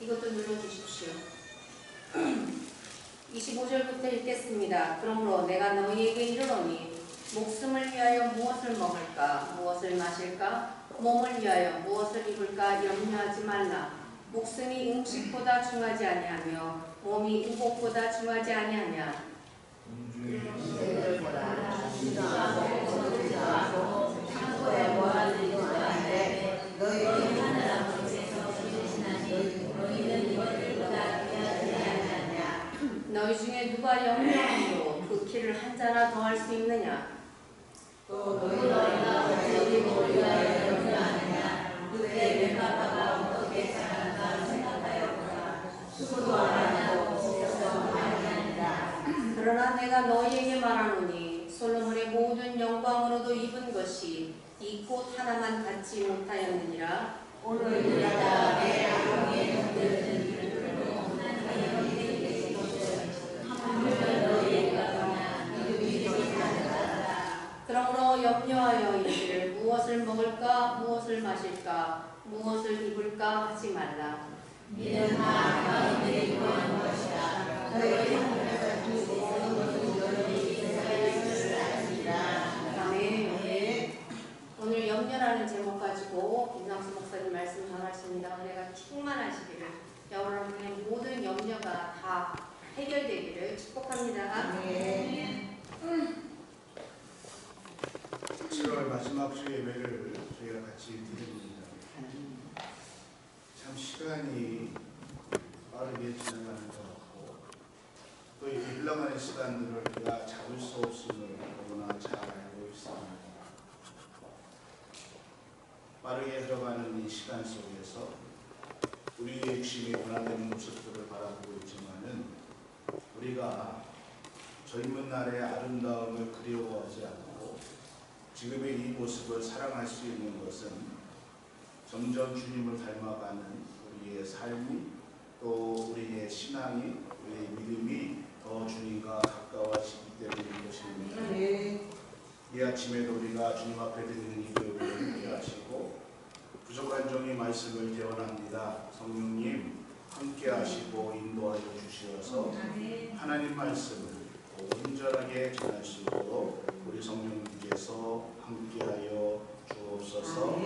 이것도 눌러주십시오. 25절부터 읽겠습니다. 그러므로 내가 너희에게 이르노니 목숨을 위하여 무엇을 먹을까 무엇을 마실까 몸을 위하여 무엇을 입을까 염려하지 말라. 목숨이 음식보다 중하지 아니하며 몸이 의복보다 중하지 아니하냐. 너희 중에 누가 염려함으로 그 키를 한 자나 더할 수 있느냐. 또 너희가 가지고 위하여 염려하느냐. 그의 왼바다가 어떻게 자란가 생각하였구나. 수고도 안 하고 지혜도 아니하니라. 그러나 내가 너희에게 말하노니 솔로몬의 모든 영광으로도 입은 것이 이 꽃 하나만 갖지 못하였느니라. 오늘 우리가 내 아궁이의 형들은 이름으로 없는 가정이 되게 것을 하물며 너희가 그냥 이름이 되겠다. 그러므로 염려하여 이르기를 무엇을 먹을까 무엇을 마실까 무엇을 입을까 하지 말라. 이는 다 마음에 구하는 것이라. 너희 하늘에서 주고 너희 이스라엘의 것을 아니라. 아멘. 오늘 염려라는 제목 가지고 김상수 목사님 말씀 전하십니다. 은혜가 충만하시기를 여러분의 모든 염려가 다 해결되기를 축복합니다. 네. 7월 마지막 주 예배를 저희가 같이 드립니다. 참 시간이 빠르게 지나가는 것 같고 또 이 흘러가는 시간들을 우리가 잡을 수 없음을 너무나 잘 알고 있습니다. 빠르게 흘러가는 이 시간 속에서 우리의 육신이 변화되는 모습들을 바라보고 있지만은 우리가 젊은 날의 아름다움을 그리워하지 않고 지금의 이 모습을 사랑할 수 있는 것은 점점 주님을 닮아가는 우리의 삶이 또 우리의 신앙이 우리의 믿음이 더 주님과 가까워지기 때문인 것입니다. 이 아침에도 우리가 주님 앞에 드리는 기도를 함께하시고 부족한 종의 말씀을 대원합니다. 성령님 함께하시고 인도하여 주시어서 하나님 말씀을 온전하게 전할 수 있도록 우리 성령님께서 함께하여 주옵소서.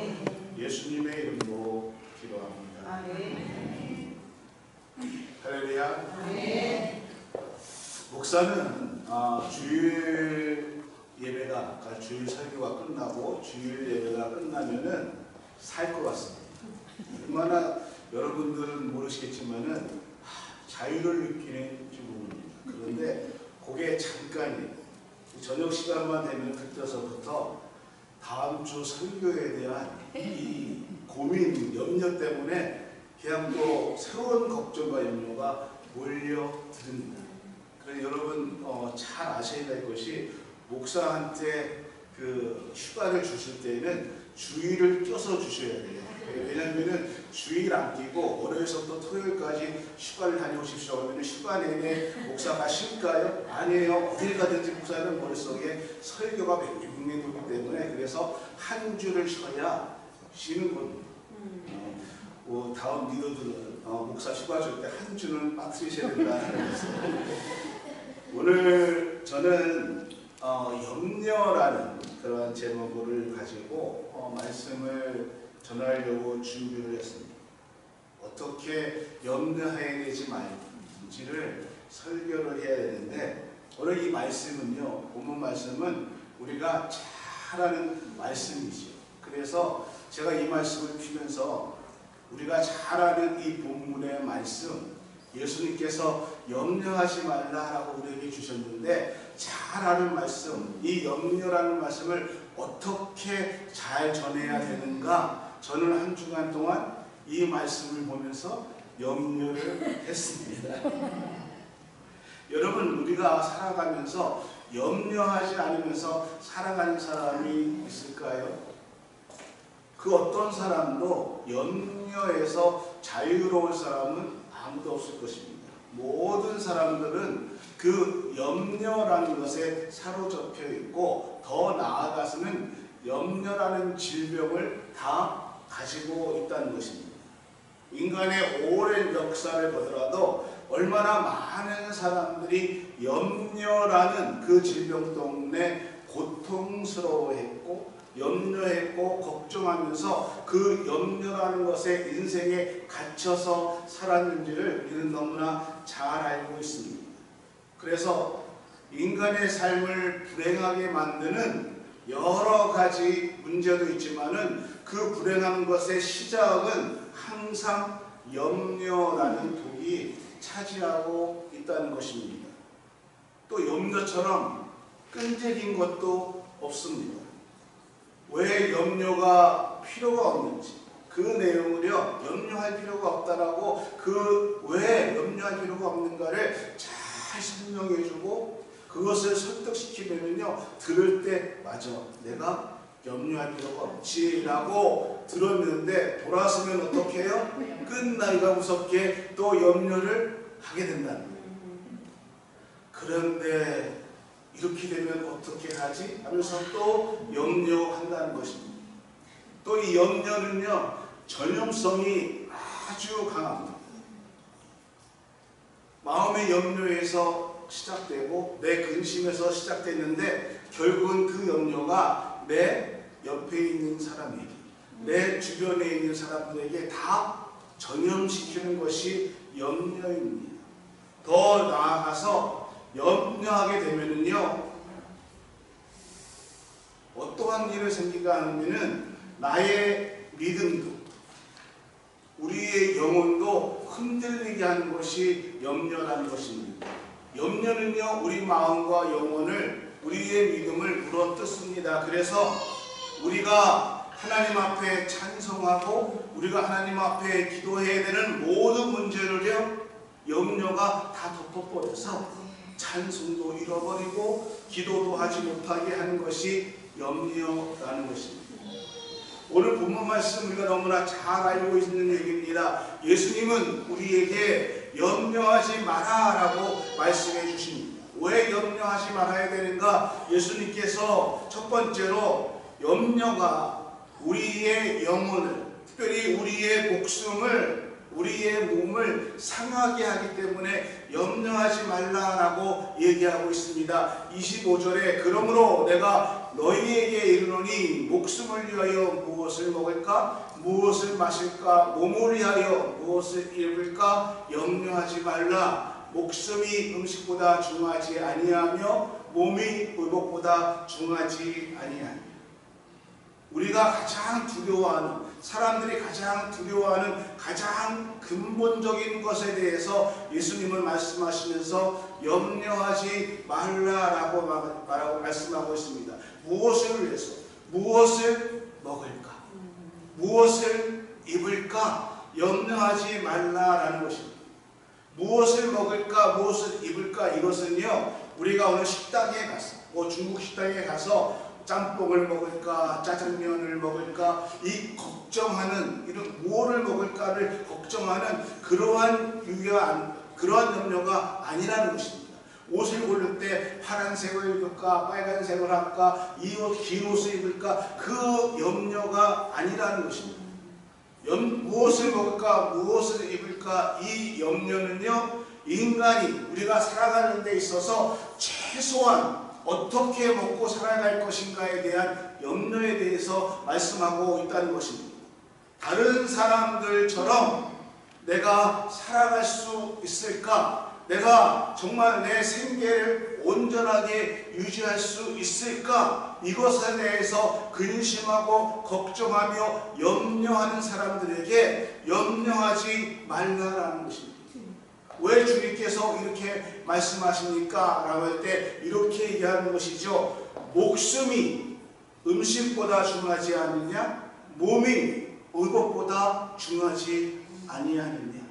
예수님의 이름으로 기도합니다. 할렐루야. 목사는 주일 예배가 그러니까 주일 설교가 끝나고 주일 예배가 끝나면은 살 것 같습니다. 얼마나 여러분들은 모르시겠지만은 자유를 느끼는 부분입니다. 그런데 그게 잠깐이에요. 저녁 시간만 되면 그때서부터 다음 주 설교에 대한 이 고민, 염려 때문에 그냥 또 새로운 걱정과 염려가 몰려듭니다. 그래서 여러분 잘 아셔야 될 것이 목사한테 그 휴가를 주실 때는 주일을 껴서 주셔야 돼요. 왜냐하면 주일 안 끼고 월요일부터 토요일까지 휴가를 다녀오십시오 하면 휴가 내내 목사가 쉴까요? 아니에요. 어딜 가든지 목사는 머릿속에 설교가 백명이 돌기 때문에 그래서 한 주를 쉬어야 쉬는 겁니다. 다음 리더들은 목사 휴가 줄 때 한 주는 빡쓰셔야 된다는 것을 오늘 저는 염려라는 그러한 제목을 가지고 말씀을 전하려고 준비를 했습니다. 어떻게 염려해야 되지 말지를 설교를 해야 되는데 오늘 이 말씀은요, 본문 말씀은 우리가 잘 아는 말씀이죠. 그래서 제가 이 말씀을 피면서 우리가 잘 아는 이 본문의 말씀, 예수님께서 염려하지 말라라고 우리에게 주셨는데 잘 아는 말씀, 이 염려라는 말씀을 어떻게 잘 전해야 되는가, 저는 한 주간 동안 이 말씀을 보면서 염려를 했습니다. 여러분, 우리가 살아가면서 염려하지 않으면서 살아가는 사람이 있을까요? 그 어떤 사람도 염려에서 자유로운 사람은 아무도 없을 것입니다. 모든 사람들은 그 염려라는 것에 사로잡혀 있고 더 나아가서는 염려라는 질병을 다 가지고 있다는 것입니다. 인간의 오랜 역사를 보더라도 얼마나 많은 사람들이 염려라는 그 질병 때문에 고통스러워했고 염려했고 걱정하면서 그 염려라는 것에 인생에 갇혀서 살았는지를 우리는 너무나 잘 알고 있습니다. 그래서 인간의 삶을 불행하게 만드는 여러 가지 문제도 있지만은 그 불행한 것의 시작은 항상 염려라는 독이 차지하고 있다는 것입니다. 또 염려처럼 끈질긴 것도 없습니다. 왜 염려가 필요가 없는지 그 내용을요 염려할 필요가 없다라고 그 왜 염려할 필요가 없는가를 잘 설명해주고 그것을 설득시키면요 들을 때 맞아 내가 염려할 필요가 없지라고 들었는데 돌아서면 어떻게 해요? 끝나기가 무섭게 또 염려를 하게 된다는 거예요. 그런데 이렇게 되면 어떻게 하지? 하면서 또 염려한다는 것입니다. 또 이 염려는요 전염성이 아주 강합니다. 마음의 염려에서 시작되고 내 근심에서 시작됐는데 결국은 그 염려가 내 옆에 있는 사람에게 내 주변에 있는 사람들에게 다 전염시키는 것이 염려입니다. 더 나아가서 염려하게 되면은요 어떠한 일이 생기가 하면은 나의 믿음도 우리의 영혼도 흔들리게 하는 것이 염려라는 것입니다. 염려는요 우리 마음과 영혼을 우리의 믿음을 물어뜯습니다. 그래서 우리가 하나님 앞에 찬송하고 우리가 하나님 앞에 기도해야 되는 모든 문제를요 염려가 다 덮어버려서 찬송도 잃어버리고 기도도 하지 못하게 하는 것이 염려라는 것입니다. 오늘 본문 말씀 우리가 너무나 잘 알고 있는 얘기입니다. 예수님은 우리에게 염려하지 마라라고 말씀해 주십니다. 왜 염려하지 말아야 되는가? 예수님께서 첫 번째로 염려가 우리의 영혼을 특별히 우리의 목숨을 우리의 몸을 상하게 하기 때문에 염려하지 말라라고 얘기하고 있습니다. 25절에 그러므로 내가 너희에게 이르노니 목숨을 위하여 무엇을 먹을까? 무엇을 마실까? 몸을 위하여 무엇을 입을까? 염려하지 말라. 목숨이 음식보다 중하지 아니하며 몸이 의복보다 중하지 아니하니. 우리가 가장 두려워하는 사람들이 가장 두려워하는 가장 근본적인 것에 대해서 예수님은 말씀하시면서 염려하지 말라라고 말씀하고 있습니다. 무엇을 위해서? 무엇을 먹을까? 무엇을 입을까? 염려하지 말라라는 것입니다. 무엇을 먹을까? 무엇을 입을까? 이것은요 우리가 어느 식당에 가서 중국 식당에 가서 짬뽕을 먹을까 짜장면을 먹을까 이 걱정하는 이런 무엇을 먹을까를 걱정하는 그러한 염려가 아니라는 것입니다. 옷을 고를 때 파란색을 입을까 빨간색을 할까 이 옷 긴 옷을 입을까 그 염려가 아니라는 것입니다. 무엇을 먹을까 무엇을 입을까 이 염려는요 인간이 우리가 살아가는 데 있어서 최소한 어떻게 먹고 살아갈 것인가에 대한 염려에 대해서 말씀하고 있다는 것입니다. 다른 사람들처럼 내가 살아갈 수 있을까? 내가 정말 내 생계를 온전하게 유지할 수 있을까? 이것에 대해서 근심하고 걱정하며 염려하는 사람들에게 염려하지 말라라는 것입니다. 왜 주님께서 이렇게 말씀하십니까? 라고 할 때 이렇게 얘기하는 것이죠. 목숨이 음식보다 중하지 않느냐? 몸이 의복보다 중하지 아니하느냐?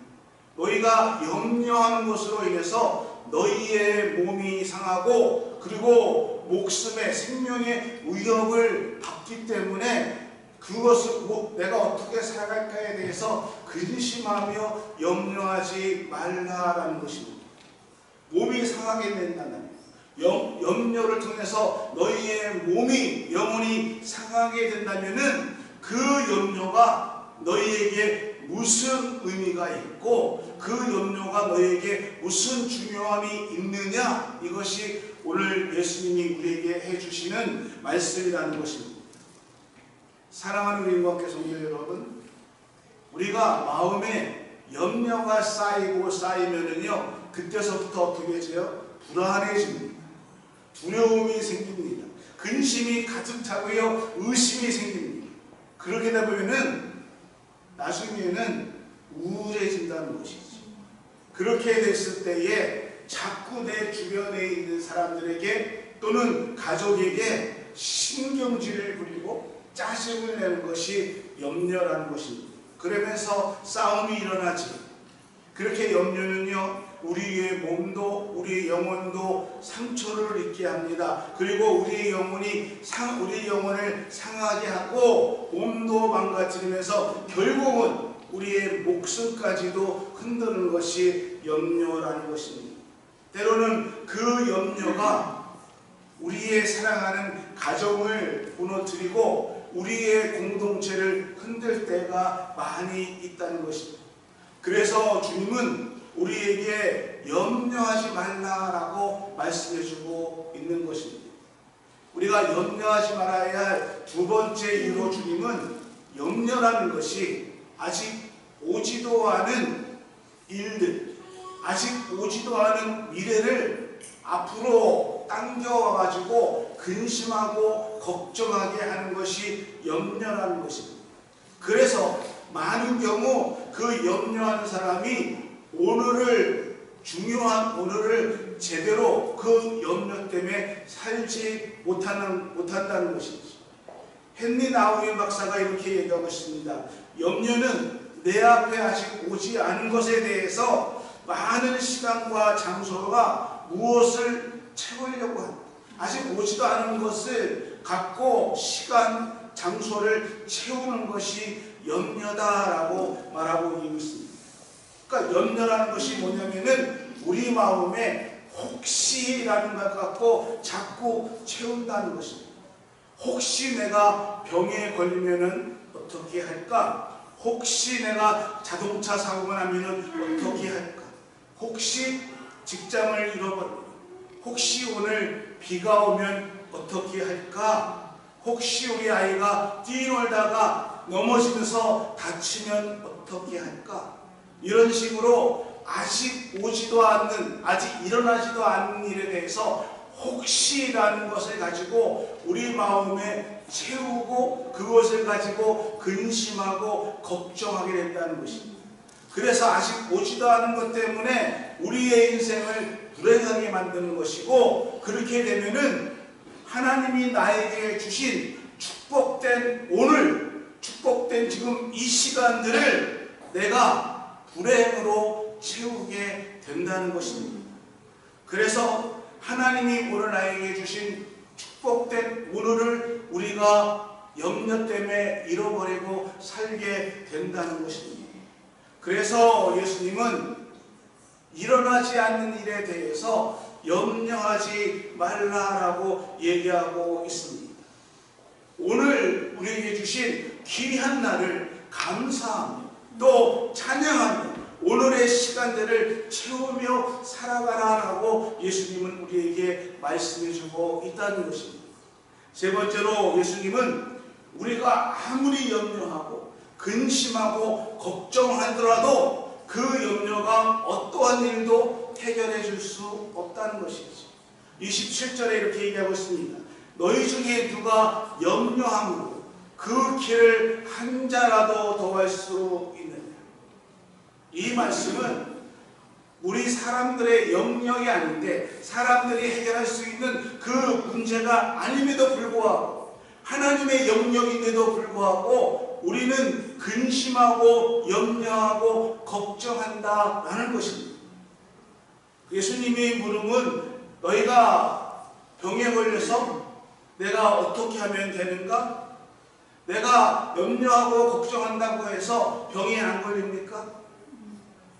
너희가 염려하는 것으로 인해서 너희의 몸이 상하고 그리고 목숨의 생명의 위협을 받기 때문에 그것을 내가 어떻게 살아갈까에 대해서 근심하며 염려하지 말라라는 것입니다. 몸이 상하게 된다면 염려를 통해서 너희의 몸이 영혼이 상하게 된다면은 그 염려가 너희에게 무슨 의미가 있고 그 염려가 너에게 무슨 중요함이 있느냐, 이것이 오늘 예수님이 우리에게 해주시는 말씀이라는 것입니다. 사랑하는 우리 인과학교 성도 여러분, 우리가 마음에 염려가 쌓이고 쌓이면은요, 그때서부터 어떻게 해져요? 불안해집니다. 두려움이 생깁니다. 근심이 가득 차고요, 의심이 생깁니다. 그렇게 되다 보면은 나중에는 우울해진다는 것이죠. 그렇게 됐을 때에 자꾸 내 주변에 있는 사람들에게 또는 가족에게 신경질을 부리고 짜증을 내는 것이 염려라는 것입니다. 그러면서 싸움이 일어나지. 그렇게 염려는요, 우리의 몸도 우리의 영혼도 상처를 입게 합니다. 그리고 우리의 영혼을 상하게 하고 몸도 망가뜨리면서 결국은 우리의 목숨까지도 흔드는 것이 염려라는 것입니다. 때로는 그 염려가 우리의 사랑하는 가정을 무너뜨리고 우리의 공동체를 흔들 때가 많이 있다는 것입니다. 그래서 주님은 우리에게 염려하지 말라라고 말씀해주고 있는 것입니다. 우리가 염려하지 말아야 할 두 번째 이유로 주님은 염려라는 것이 아직 오지도 않은 일들, 아직 오지도 않은 미래를 앞으로 당겨와가지고 근심하고 걱정하게 하는 것이 염려라는 것입니다. 그래서 많은 경우 그 염려하는 사람이 중요한 오늘을 제대로 그 염려 때문에 살지 못한다는 것이지. 헨리 나우인 박사가 이렇게 얘기하고 있습니다. 염려는 내 앞에 아직 오지 않은 것에 대해서 많은 시간과 장소가 무엇을 채우려고 한다. 아직 오지도 않은 것을 갖고 시간, 장소를 채우는 것이 염려다라고 말하고 있습니다. 그러니까 염려라는 것이 뭐냐면은 우리 마음에 혹시라는 것 갖고 자꾸 채운다는 것입니다. 혹시 내가 병에 걸리면은 어떻게 할까? 혹시 내가 자동차 사고가 나면은 어떻게 할까? 혹시 직장을 잃어버리면, 혹시 오늘 비가 오면 어떻게 할까? 혹시 우리 아이가 뛰놀다가 넘어지면서 다치면 어떻게 할까? 이런 식으로 아직 오지도 않는, 아직 일어나지도 않는 일에 대해서 혹시라는 것을 가지고 우리 마음에 채우고 그것을 가지고 근심하고 걱정하게 된다는 것입니다. 그래서 아직 오지도 않은 것 때문에 우리의 인생을 불행하게 만드는 것이고, 그렇게 되면은 하나님이 나에게 주신 축복된 오늘, 축복된 지금 이 시간들을 내가 불행으로 채우게 된다는 것입니다. 그래서 하나님이 오늘 나에게 주신 축복된 오늘을 우리가 염려 때문에 잃어버리고 살게 된다는 것입니다. 그래서 예수님은 일어나지 않는 일에 대해서 염려하지 말라라고 얘기하고 있습니다. 오늘 우리에게 주신 귀한 날을 감사하며 또 찬양하며 오늘의 시간들을 채우며 살아가라라고 예수님은 우리에게 말씀해주고 있다는 것입니다. 세 번째로 예수님은 우리가 아무리 염려하고 근심하고 걱정하더라도 그 염려가 어떠한 일도 해결해 줄 수 없다는 것이죠. 27절에 이렇게 얘기하고 있습니다. 너희 중에 누가 염려함으로 그 길을 한 자라도 더할 수 있느냐. 이 말씀은 우리 사람들의 영역이 아닌데 사람들이 해결할 수 있는 그 문제가 아님에도 불구하고 하나님의 영역인데도 불구하고 우리는 근심하고 염려하고 걱정한다라는 것입니다. 예수님의 물음은 너희가 병에 걸려서 내가 어떻게 하면 되는가? 내가 염려하고 걱정한다고 해서 병에 안 걸립니까?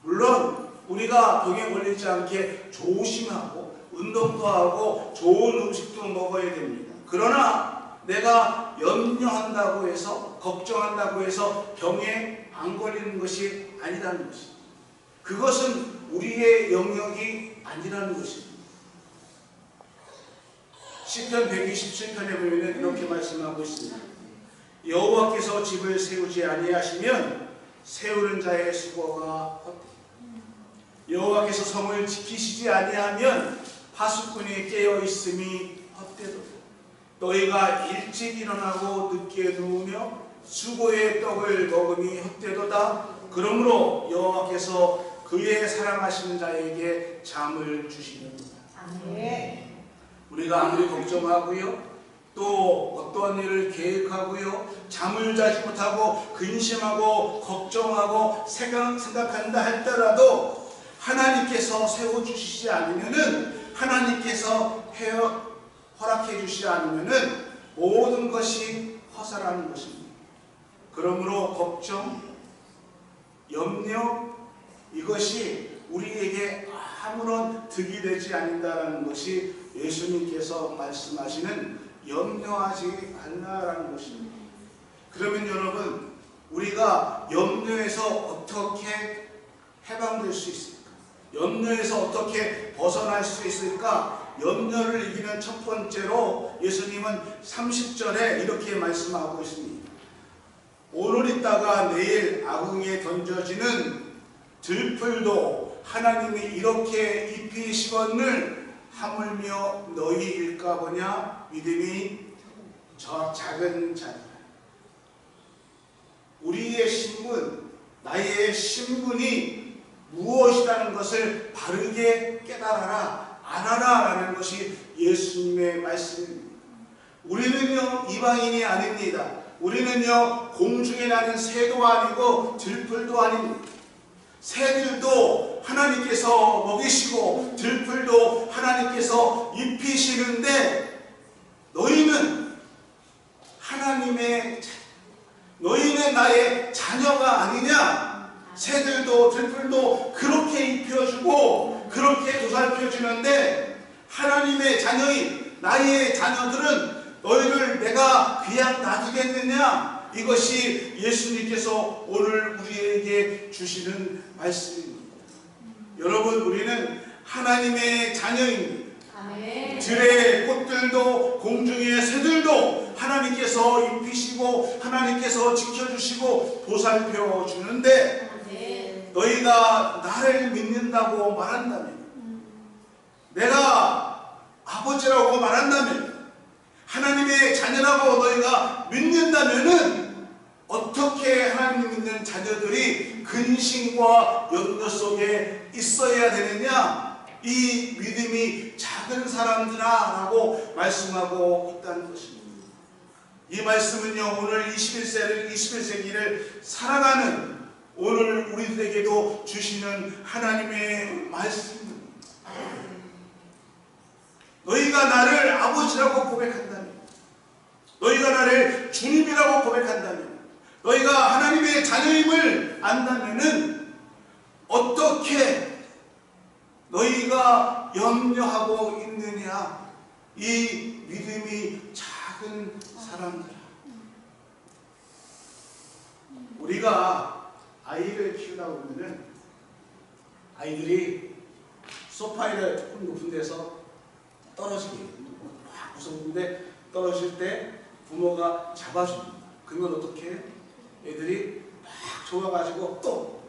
물론 우리가 병에 걸리지 않게 조심하고 운동도 하고 좋은 음식도 먹어야 됩니다. 그러나 내가 염려한다고 해서 걱정한다고 해서 병에 안 걸리는 것이 아니라는 것입니다. 그것은 우리의 영역이 아니라는 것입니다. 시편 127편에 보면 이렇게 말씀하고 있습니다. 여호와께서 집을 세우지 아니하시면 세우는 자의 수고가 헛되다. 여호와께서 성을 지키시지 아니하면 파수꾼이 깨어 있음이 헛되도다. 너희가 일찍 일어나고 늦게 누우며 수고의 떡을 먹음이 헛되도다. 그러므로 여호와께서 그의 사랑하시는 자에게 잠을 주시는도다. 아멘. 우리가 아무리 걱정하고요, 또 어떠한 일을 계획하고요, 잠을 자지 못하고 근심하고 걱정하고 생각한다 할지라도 하나님께서 세워주시지 않으면은, 하나님께서 허락해 주시지 않으면은 모든 것이 허사라는 것입니다. 그러므로 걱정, 염려, 이것이 우리에게 아무런 득이 되지 않는다라는 것이 예수님께서 말씀하시는 염려하지 않나라는 것입니다. 그러면 여러분, 우리가 염려에서 어떻게 해방될 수 있을까? 염려에서 어떻게 벗어날 수 있을까? 염려를 이기는 첫 번째로 예수님은 30절에 이렇게 말씀하고 있습니다. 오늘 있다가 내일 아궁이에 던져지는 들풀도 하나님이 이렇게 입히시거늘 하물며 너희일까 보냐? 믿음이 저 작은 자라. 우리의 신분, 나의 신분이 무엇이라는 것을 바르게 깨달아라, 알아라 라는 것이 예수님의 말씀입니다. 우리는요 이방인이 아닙니다. 우리는요 공중에 나는 새도 아니고 들풀도 아닙니다. 새들도 하나님께서 먹이시고 들풀도 하나님께서 입히시는데, 너희는 하나님의 너희는 나의 자녀가 아니냐? 새들도 들풀도 그렇게 입혀주고 그렇게 보살펴주는데, 하나님의 자녀인 나의 자녀들은 너희를 내가 그냥 놔두겠느냐? 이것이 예수님께서 오늘 우리에게 주시는 말씀입니다. 여러분, 우리는 하나님의 자녀입니다. 아멘. 들의 꽃들도 공중의 새들도 하나님께서 입히시고 하나님께서 지켜주시고 보살펴 주는데, 아멘. 너희가 나를 믿는다고 말한다면, 내가 아버지라고 말한다면, 하나님의 자녀라고 너희가 믿는다면은 어떻게 하나님 믿는 자녀들이 근심과 염려 속에 있어야 되느냐? 이 믿음이 작은 사람들아 라고 말씀하고 있다는 것입니다. 이 말씀은요, 오늘 21세기를 살아가는 오늘 우리들에게도 주시는 하나님의 말씀입니다. 너희가 나를 아버지라고 고백한다면, 너희가 나를 주님이라고 고백한다면, 너희가 하나님의 자녀임을 안다면은 어떻게 너희가 염려하고 있느냐? 이 믿음이 작은 사람들아. 우리가 아이를 키우다 보면은 아이들이 소파에 조금 높은 데서 떨어지게 막 무서운데 떨어질 때 부모가 잡아줍니다. 그러면 어떻게 해요? 애들이 막 좋아가지고 또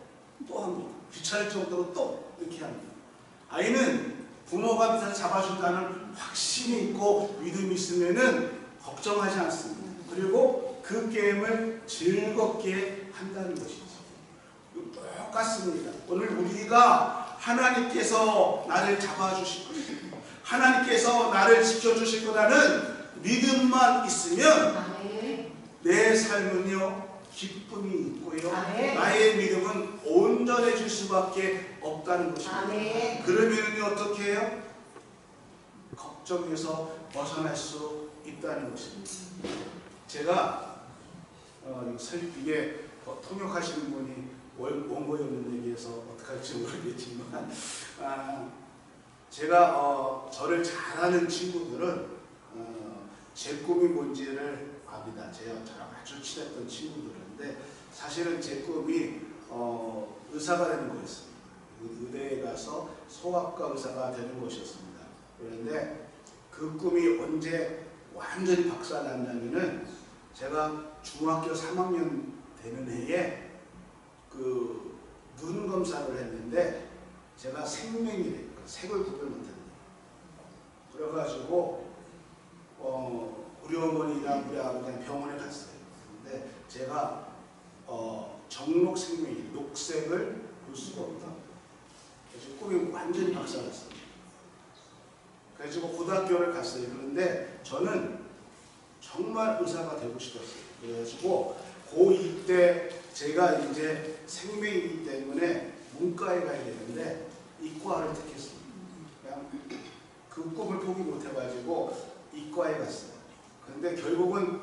합니다. 귀찮을 정도로 또 이렇게 합니다. 아이는 부모가 밑에서 잡아준다는 확신이 있고 믿음이 있으면은 걱정하지 않습니다. 그리고 그 게임을 즐겁게 한다는 것이죠. 똑같습니다. 오늘 우리가 하나님께서 나를 잡아주실 것이고 하나님께서 나를 지켜주실 거라는 믿음만 있으면 아멘. 내 삶은요 기쁨이 있고요, 아멘. 나의 믿음은 온전해질 수밖에 없다는 것입니다. 아멘. 그러면은요 어떻게 해요? 걱정에서 벗어날 수 있다는 것입니다. 제가 이게 통역하시는 분이 원고였는 얘기해서 어떻게 할지 모르겠지만, 제가 저를 잘 아는 친구들은 제 꿈이 뭔지를 압니다. 저랑 아주 친했던 친구들인데, 사실은 제 꿈이 의사가 되는 거였습니다. 의대에 가서 소아과 의사가 되는 것이었습니다. 그런데 그 꿈이 언제 완전히 박살났냐면은 제가 중학교 3학년 되는 해에 그 눈 검사를 했는데 제가 생맹이래, 색을 구별 못했네요. 그래가지고 우리 어머니랑 우리 아버지랑 병원에 갔어요. 근데 제가 정록 생명이 녹색을 볼 수가 없다. 그래서 꿈이 완전히 박살났어요. 그래서 고등학교를 갔어요. 그런데 저는 정말 의사가 되고 싶었어요. 그래가지고 고2 때 제가 이제 생명이기 때문에 문과에 가야 되는데 이과를 택했습니다. 그냥 그 꿈을 포기 못해가지고 이과에 갔어요. 그런데 결국은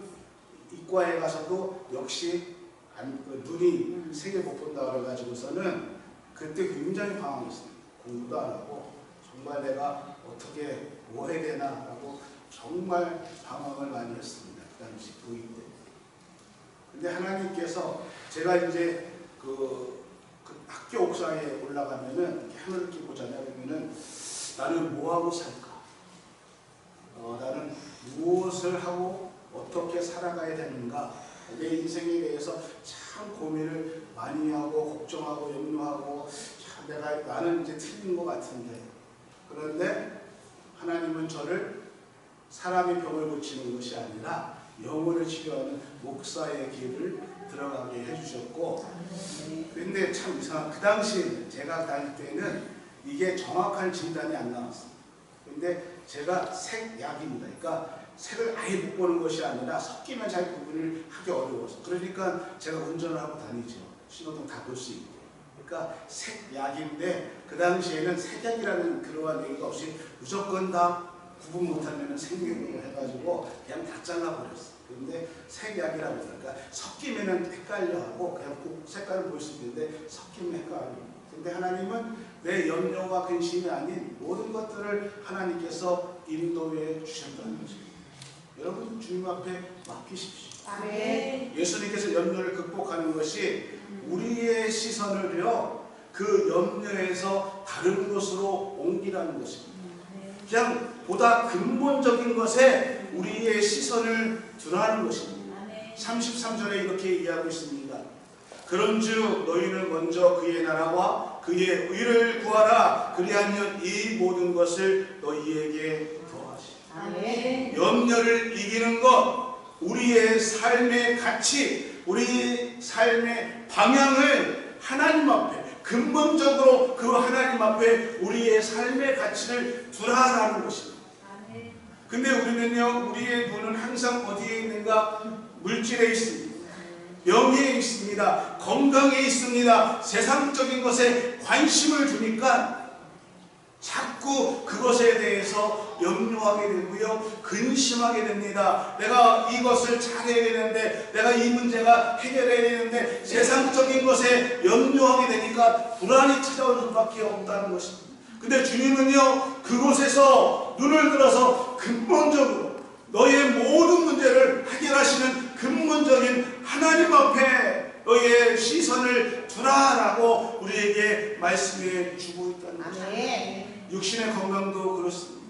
이과에 가서도 역시 눈이 색을 못 본다 그래가지고서는 그때 굉장히 방황했습니다. 공부도 안 하고 정말 내가 어떻게 뭐 해야 되나 하고 정말 방황을 많이 했습니다. 그 당시 고2 때. 근데 하나님께서 제가 이제 그 학교 옥상에 올라가면은 하늘을 이렇게 보잖아요. 그러면은 나는 뭐 하고 살까? 나는 무엇을 하고 어떻게 살아가야 되는가? 내 인생에 대해서 참 고민을 많이 하고 걱정하고 염려하고 참 나는 이제 틀린 것 같은데, 그런데 하나님은 저를 사람의 병을 고치는 것이 아니라 영혼을 치료하는 목사의 길을 들어가게 해주셨고, 근데 참 이상한, 그 당시 제가 다닐 때는 이게 정확한 진단이 안 나왔어요. 근데 제가 색약입니다. 그러니까 색을 아예 못 보는 것이 아니라 섞이면 잘 구분을 하기 어려워서, 그러니까 제가 운전을 하고 다니죠. 신호등 다 볼 수 있고. 그러니까 색약인데 그 당시에는 색약이라는 그러한 얘기가 없이 무조건 다 구분 못하면 생명으로 해가지고 그냥 다 잘라버렸어요. 그런데 색약이라고 그러니까 섞이면 헷갈려하고 그냥 색깔을 볼 수 있는데 섞이면 헷갈려요. 근데 하나님은 내 염려와 근심이 아닌 모든 것들을 하나님께서 인도해 주셨다는 것입니다. 여러분 주님 앞에 맡기십시오. 아멘. 예수님께서 염려를 극복하는 것이 우리의 시선을요 그 염려에서 다른 곳으로 옮기라는 것입니다. 그냥 보다 근본적인 것에 우리의 시선을 두라는 것입니다. 33절에 이렇게 얘기하고 있습니다. 그런즉 너희는 먼저 그의 나라와 그의 의를 구하라. 그리하면 이 모든 것을 너희에게 더하시리라. 아멘. 염려를 이기는 것, 우리의 삶의 가치, 우리 삶의 방향을 하나님 앞에 근본적으로 그 하나님 앞에 우리의 삶의 가치를 두라라는 것입니다. 근데 우리는요, 우리의 눈은 항상 어디에 있는가? 물질에 있습니다. 명예에 있습니다. 건강에 있습니다. 세상적인 것에 관심을 두니까 자꾸 그것에 대해서 염려하게 되고요, 근심하게 됩니다. 내가 이것을 잘해야 되는데, 내가 이 문제가 해결해야 되는데, 세상적인 것에 염려하게 되니까 불안이 찾아올 수밖에 없다는 것입니다. 근데 주님은요, 그곳에서 눈을 들어서 근본적으로 너의 모든 문제를 해결하시는 근본적인 하나님 앞에 너의 시선을 두라라고 우리에게 말씀해 주고 있다는 것입니다. 육신의 건강도 그렇습니다.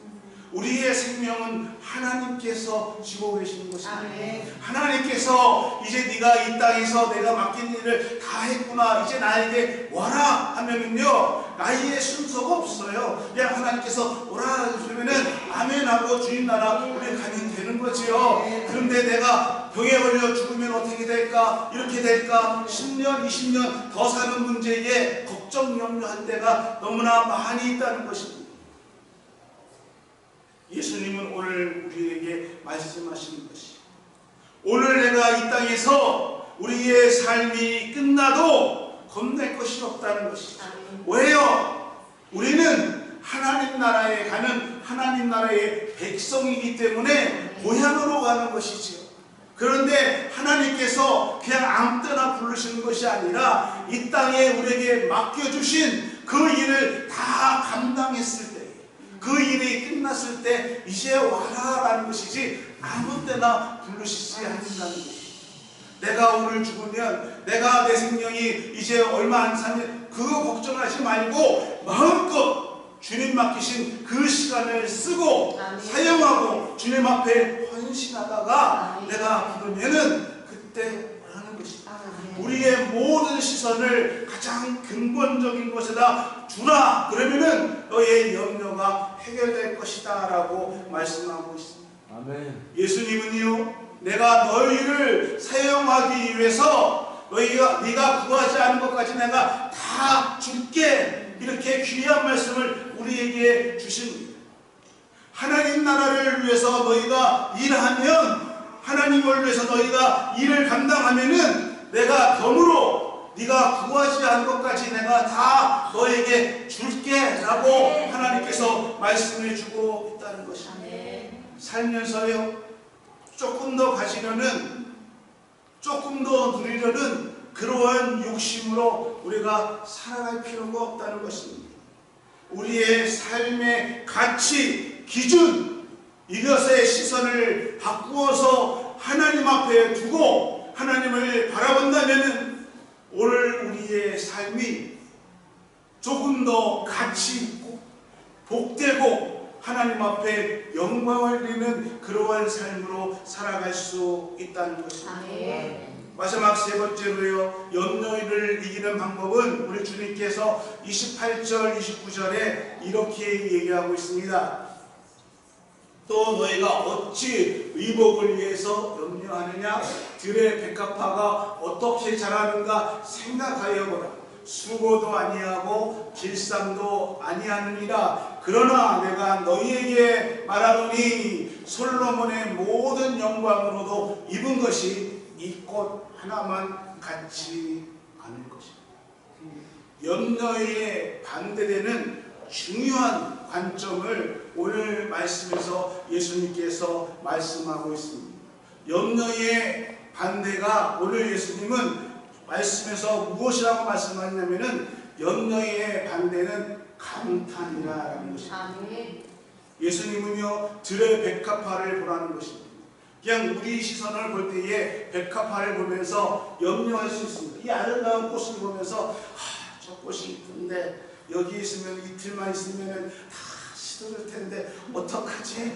우리의 생명은 하나님께서 지고 계시는 것입니다. 하나님께서 이제 네가 이 땅에서 내가 맡긴 일을 다 했구나, 이제 나에게 와라 하면은요, 나이의 순서가 없어요. 그냥 하나님께서 오라 그러면은 아멘하고 주님 나라 우리 가면 되는 거지요. 그런데 내가 병에 걸려 죽으면 어떻게 될까, 이렇게 될까, 10년 20년 더 사는 문제에 걱정 염려할 때가 너무나 많이 있다는 것입니다. 예수님은 오늘 우리에게 말씀하시는 것이, 오늘 내가 이 땅에서 우리의 삶이 끝나도 겁낼 것이 없다는 것이죠. 왜요? 우리는 하나님 나라에 가는 하나님 나라의 백성이기 때문에 고향으로 가는 것이지요. 그런데 하나님께서 그냥 아무 때나 부르시는 것이 아니라 이 땅에 우리에게 맡겨주신 그 일을 다 감당했을 때, 그 일이 끝났을 때 이제 와라 라는 것이지 아무 때나 부르시지 않는다는 것입니다. 내가 오늘 죽으면 내가 내 생명이 이제 얼마 안 사면 그거 걱정하지 말고 마음껏 주님 맡기신 그 시간을 쓰고 사용하고 주님 앞에 헌신하다가 내가 부르면은 그때 하는 것이다. 우리의 모든 시선을 가장 근본적인 것에다 주라. 그러면은 너의 염려가 해결될 것이다 라고 말씀하고 있습니다. 아멘. 예수님은요, 내가 너희를 사용하기 위해서 네가 구하지 않은 것까지 내가 다 줄게, 이렇게 귀한 말씀을 우리에게 주십니다. 하나님 나라를 위해서 너희가 일하면, 하나님을 위해서 너희가 일을 감당하면은 내가 덤으로 네가 구하지 않은 것까지 내가 다 너에게 줄게 라고 하나님께서 말씀해 주고 있다는 것입니다. 살면서요, 조금 더 가지려는, 조금 더 누리려는 그러한 욕심으로 우리가 살아갈 필요가 없다는 것입니다. 우리의 삶의 가치, 기준, 이것의 시선을 바꾸어서 하나님 앞에 두고 하나님을 바라본다면 오늘 우리의 삶이 조금 더 가치 있고 복되고 하나님 앞에 영광을 드리는 그러한 삶으로 살아갈 수 있다는 것입니다. 마지막 세 번째로요, 염려를 이기는 방법은 우리 주님께서 28절, 29절에 이렇게 얘기하고 있습니다. 또 너희가 어찌 의복을 위해서 염려하느냐? 들의 백합화가 어떻게 자라는가 생각하여 보라. 수고도 아니하고 길쌈도 아니하느니라. 그러나 내가 너희에게 말하노니 솔로몬의 모든 영광으로도 입은 것이 이 꽃 하나만 같지 않을 것이다. 염려에 반대되는 중요한 관점을 오늘 말씀에서 예수님께서 말씀하고 있습니다. 염려의 반대가, 오늘 예수님은 말씀에서 무엇이라고 말씀하냐면은 염려의 반대는 감탄이라는 것입니다. 예수님은요, 들의 백합화를 보라는 것입니다. 그냥 우리 시선을 볼 때에 백합화를 보면서 염려할 수 있습니다. 이 아름다운 꽃을 보면서 저 꽃이 이쁜데 여기 있으면 이틀만 있으면 다 시들을 텐데 어떡하지?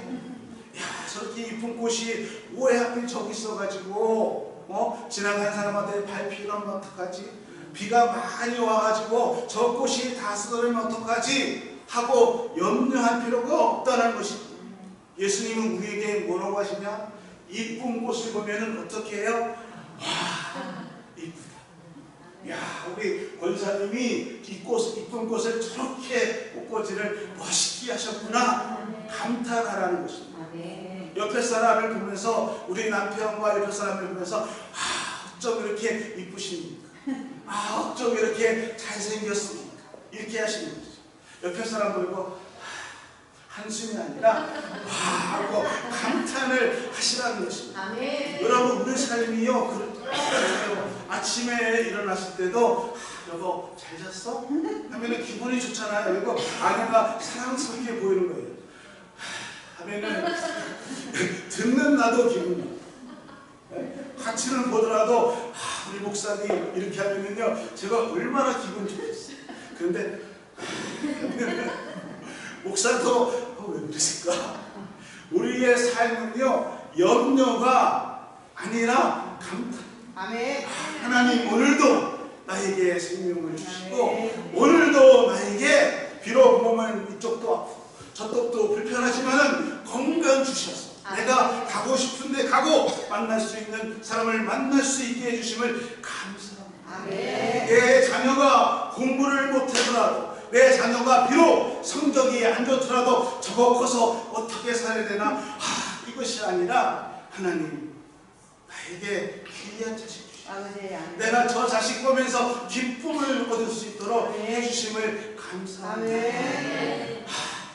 야, 저렇게 이쁜 꽃이 왜 하필 저기 있어가지고 지나가는 사람한테 밟히면 어떡하지? 비가 많이 와가지고 저 꽃이 다 쓰러지면 어떡하지? 하고 염려할 필요가 없다는 것입니다. 예수님은 우리에게 뭐라고 하시냐? 이쁜 꽃을 보면은 어떻게 해요? 와, 이쁘다. 야, 우리 권사님이 이쁜 꽃을 저렇게 꽃꽂이를 멋있게 하셨구나. 감탄하라는 것입니다. 옆에 사람을 보면서, 우리 남편과 옆에 사람을 보면서 어쩜 이렇게 이쁘십니까? 어쩜 이렇게 잘생겼습니까? 이렇게 하시는 거죠. 옆에 사람 보고 한숨이 아니라 하고 감탄을 하시라는 것입니다. 여러분, 우리 삶이요, 그렇죠. 아침에 일어났을 때도 여보 잘 잤어? 하면은 기분이 좋잖아요. 그리고 아내가 사랑스럽게 보이는 거예요. 하면은 듣는 나도 기분이, 같이는 보더라도 우리 목사님 이렇게 하면은요, 제가 얼마나 기분 좋겠어요. 그런데 목사도 왜 그러실까? 우리의 삶은요, 염려가 아니라 감탄. 하나님 오늘도 나에게 생명을 주시고, 오늘도 나에게 비록 몸은 이쪽도 아프고 저쪽도 불편하지만은 건강 주셔서 내가 가고 싶은데 가고 만날 수 있는 사람을 만날 수 있게 해주심을 감사합니다. 내 자녀가 공부를 못하더라도, 내 자녀가 비록 성적이 안 좋더라도 저거 커서 어떻게 살아야 되나, 이것이 아니라 하나님 나에게 귀한 자식 주시고 내가 저 자식 보면서 기쁨을 얻을 수 있도록 해주심을 감사합니다.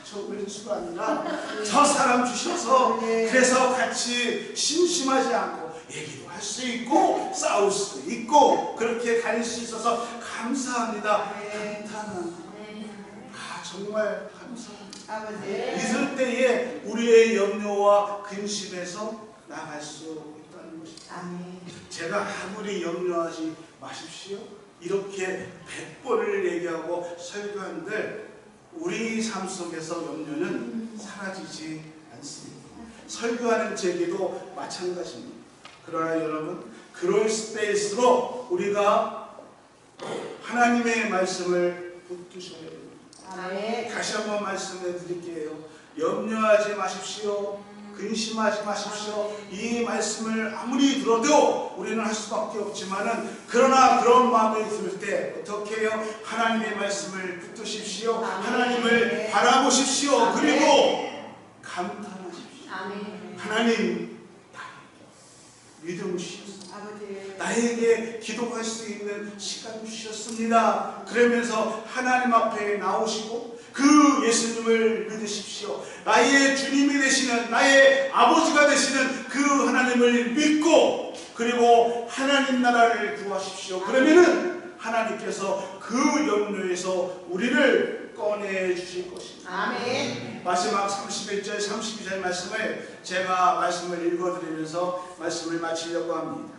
저 은수가 아니라 저 사람 주셔서 그래서 같이 심심하지 않고 얘기도 할 수 있고 싸울 수 있고 그렇게 다닐 수 있어서 감사합니다. 감탄합니다. 정말 감사합니다. 있을 때에 우리의 염려와 근심에서 나갈 수 있다는 것입니다. 아멘. 제가 아무리 염려하지 마십시오. 이렇게 100번을 얘기하고 설교한들 우리 삶 속에서 염려는 사라지지 않습니다. 설교하는 제게도 마찬가지입니다. 그러나 여러분, 그럴 때일수록 우리가 하나님의 말씀을 붙드셔야 됩니다. 아멘. 다시 한번 말씀해 드릴게요. 염려하지 마십시오. 근심하지 마십시오. 이 말씀을 아무리 들어도 우리는 할 수밖에 없지만은, 그러나 그런 마음이 들 때 어떻게 해요? 하나님의 말씀을 붙드십시오. 하나님을 바라보십시오. 그리고 감탄하십시오. 아멘. 하나님, 믿음 주셨습니다. 아버지. 나에게 기도할 수 있는 시간 주셨습니다. 그러면서 하나님 앞에 나오시고 그 예수님을 믿으십시오. 나의 주님이 되시는, 나의 아버지가 되시는 그 하나님을 믿고, 그리고 하나님 나라를 구하십시오. 그러면은 하나님께서 그 염려에서 우리를 꺼내 주실 것입니다. 아멘. 마지막 31절 32절 말씀을 제가 말씀을 읽어드리면서 말씀을 마치려고 합니다.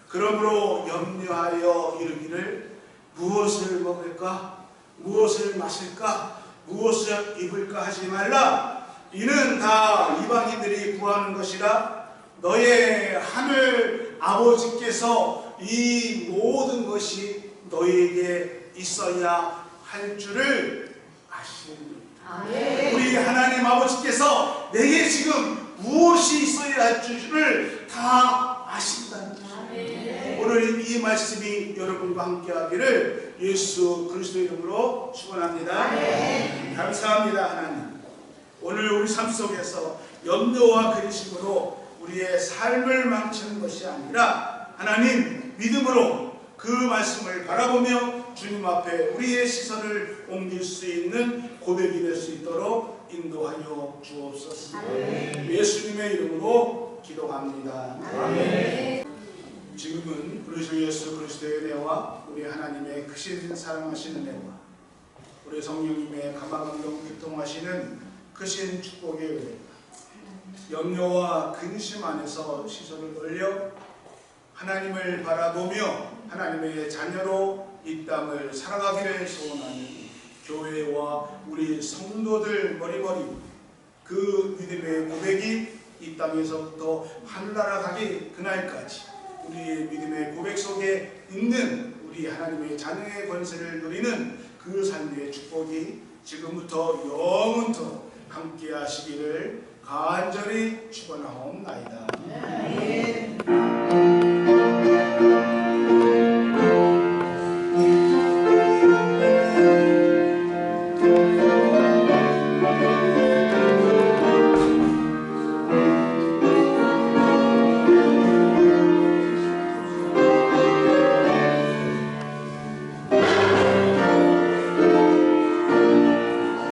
그러므로 염려하여 이르기를 무엇을 먹을까, 무엇을 마실까, 무엇을 입을까 하지 말라. 이는 다 이방인들이 구하는 것이라. 너의 하늘 아버지께서 이 모든 것이 너에게 있어야 할 줄을 아시느니라. 아멘. 우리 하나님 아버지께서 내게 지금 무엇이 있어야 할 줄을 다 아신다는 것입니다. 오늘 이 말씀이 여러분과 함께 하기를 예수 그리스도의 이름으로 축원합니다. 감사합니다. 하나님, 오늘 우리 삶 속에서 염려와 근심으로 우리의 삶을 망치는 것이 아니라 하나님 믿음으로 그 말씀을 바라보며 주님 앞에 우리의 시선을 옮길 수 있는 고백이 될 수 있도록 인도하여 주옵소서. 예수님의 이름으로 기도합니다. 아멘. 지금은 우리 주 예수 그리스도의 은혜와 우리 하나님의 크신 사랑하시는 은혜와 우리 성령님의 감화감동 교통하시는 크신 축복의 은혜가 염려와 근심 안에서 시선을 돌려 하나님을 바라보며 하나님의 자녀로 이 땅을 살아가기를 소원하는 교회와 우리 성도들 머리머리 그 믿음의 고백이 이 땅에서부터 하늘나라 가기 그날까지 우리의 믿음의 고백 속에 있는 우리 하나님의 자녀의 권세를 누리는 그 삶의 축복이 지금부터 영원토록 함께 하시기를 간절히 축원하옵나이다. 아멘.